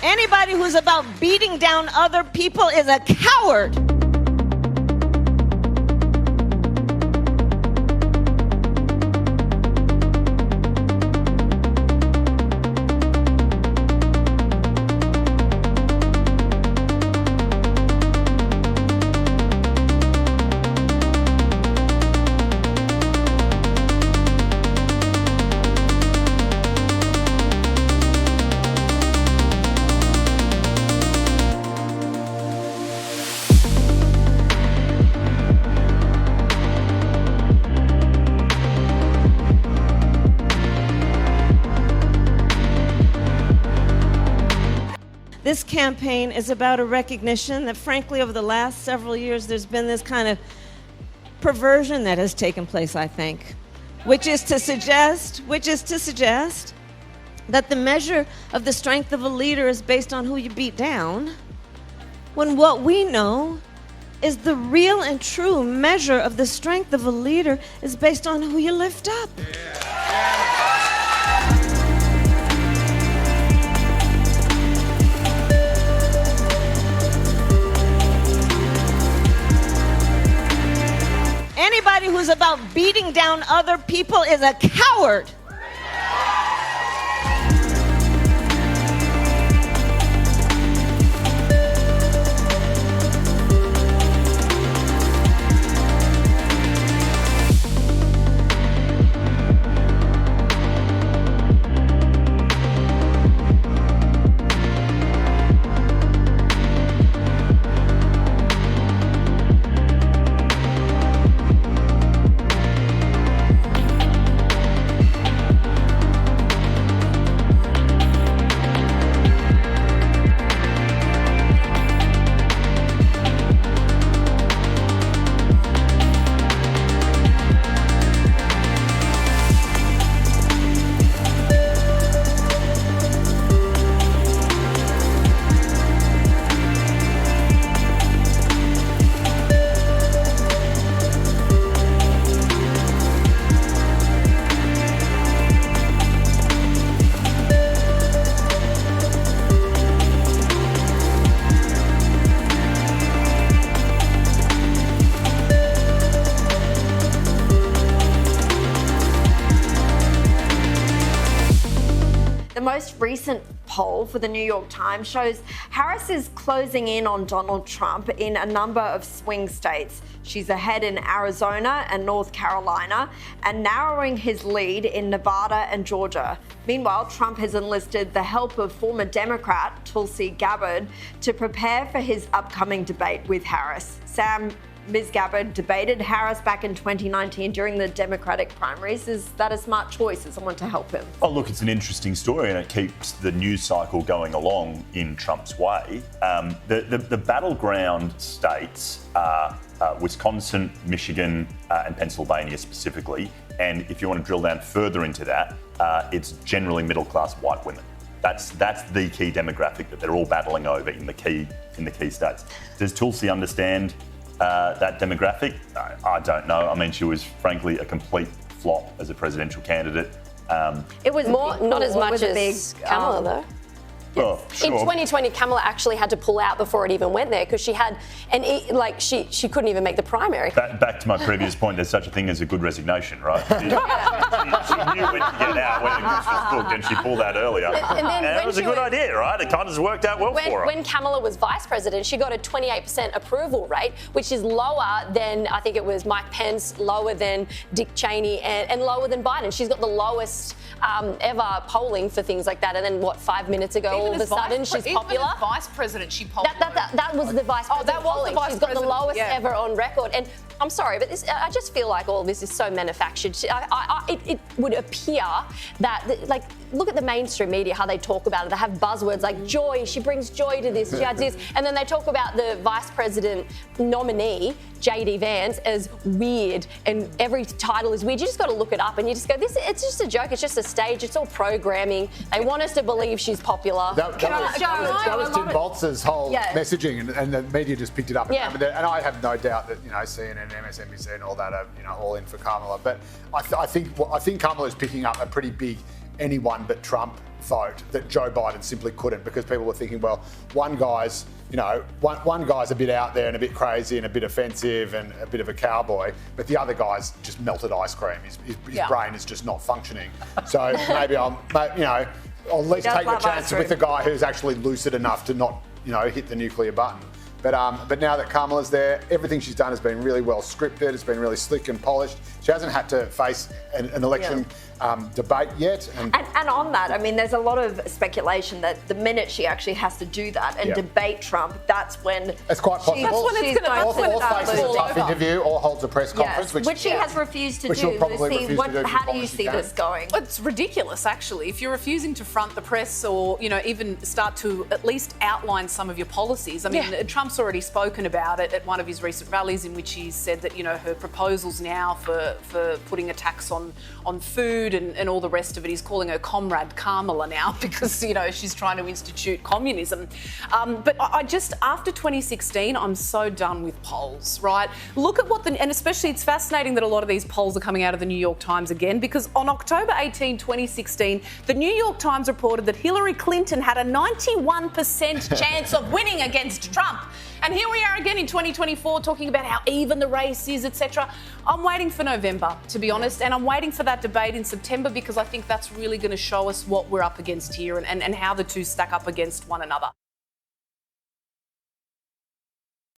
Anybody who's about beating down other people is a coward. This campaign is about a recognition that, frankly, over the last several years, there's been this kind of perversion that has taken place, I think, which is to suggest that the measure of the strength of a leader is based on who you beat down, when what we know is the real and true measure of the strength of a leader is based on who you lift up. Anybody who's about beating down other people is a coward. The most recent poll for the New York Times shows Harris is closing in on Donald Trump in a number of swing states. She's ahead in Arizona and North Carolina and narrowing his lead in Nevada and Georgia. Meanwhile, Trump has enlisted the help of former Democrat Tulsi Gabbard to prepare for his upcoming debate with Harris. Sam, Ms. Gabbard debated Harris back in 2019 during the Democratic primaries. Is that a smart choice as someone to help him? Oh, look, it's an interesting story and it keeps the news cycle going along in Trump's way. The battleground states are Wisconsin, Michigan, and Pennsylvania specifically. And if you want to drill down further into that, it's generally middle-class white women. That's the key demographic that they're all battling over in the key states. Does Tulsi understand that demographic? I don't know. I mean, she was frankly a complete flop as a presidential candidate. It was more, not as much as Kamala, though. Well, sure. In 2020, Kamala actually had to pull out before it even went there because she had, she couldn't even make the primary. Back to my previous point, there's such a thing as a good resignation, right? She knew when to get out when the goose was cooked, and she pulled out earlier. And it was a good idea, right? It kind of worked out well for her. When Kamala was vice president, she got a 28% approval rate, which is lower than, I think it was Mike Pence, lower than Dick Cheney, and lower than Biden. She's got the lowest ever polling for things like that. And then, 5 minutes ago, all of a sudden, she's popular. Even as vice president, she polled. That was the vice president. Oh, that was polling. the vice She's got the president, lowest yeah. ever on record. And I'm sorry, but I just feel like all this is so manufactured. It would appear that, look at the mainstream media, how they talk about it. They have buzzwords like joy, she brings joy to this, she adds this. And then they talk about the vice president nominee, J.D. Vance, as weird, and every title is weird. You just got to look it up and you just go, it's just a joke, it's just a stage, it's all programming. They want us to believe she's popular. That was Tim Baltz's whole messaging, and the media just picked it up. Yeah. And I have no doubt that CNN, MSNBC, and all that are all in for Kamala. But I think Kamala is picking up a pretty big anyone but Trump vote that Joe Biden simply couldn't, because people were thinking, well, one guy's a bit out there and a bit crazy and a bit offensive and a bit of a cowboy, but the other guy's just melted ice cream. His brain is just not functioning. So maybe I'll at least take the chance with the guy who's actually lucid enough to not, hit the nuclear button. But now that Kamala's there, everything she's done has been really well scripted. It's been really slick and polished. She hasn't had to face an election debate yet. And on that, I mean, there's a lot of speculation that the minute she actually has to do that and debate Trump, that's when it's quite possible. That's when it's going or faces a tough interview, or holds a press conference, which she has refused to which do. she'll probably refuse to do. How do you see this going? It's ridiculous, actually. If you're refusing to front the press or even start to at least outline some of your policies. I mean, Trump's already spoken about it at one of his recent rallies, in which he said that her proposals now for putting a tax on food and all the rest of it, he's calling her Comrade Kamala now because she's trying to institute communism. But I just, after 2016, I'm so done with polls, right? Look at and especially it's fascinating that a lot of these polls are coming out of the New York Times again, because on October 18, 2016, the New York Times reported that Hillary Clinton had a 91% chance of winning against Trump. And here we are again in 2024 talking about how even the race is, etc. I'm waiting for November, to be honest, and I'm waiting for that debate in September, because I think that's really going to show us what we're up against here and how the two stack up against one another.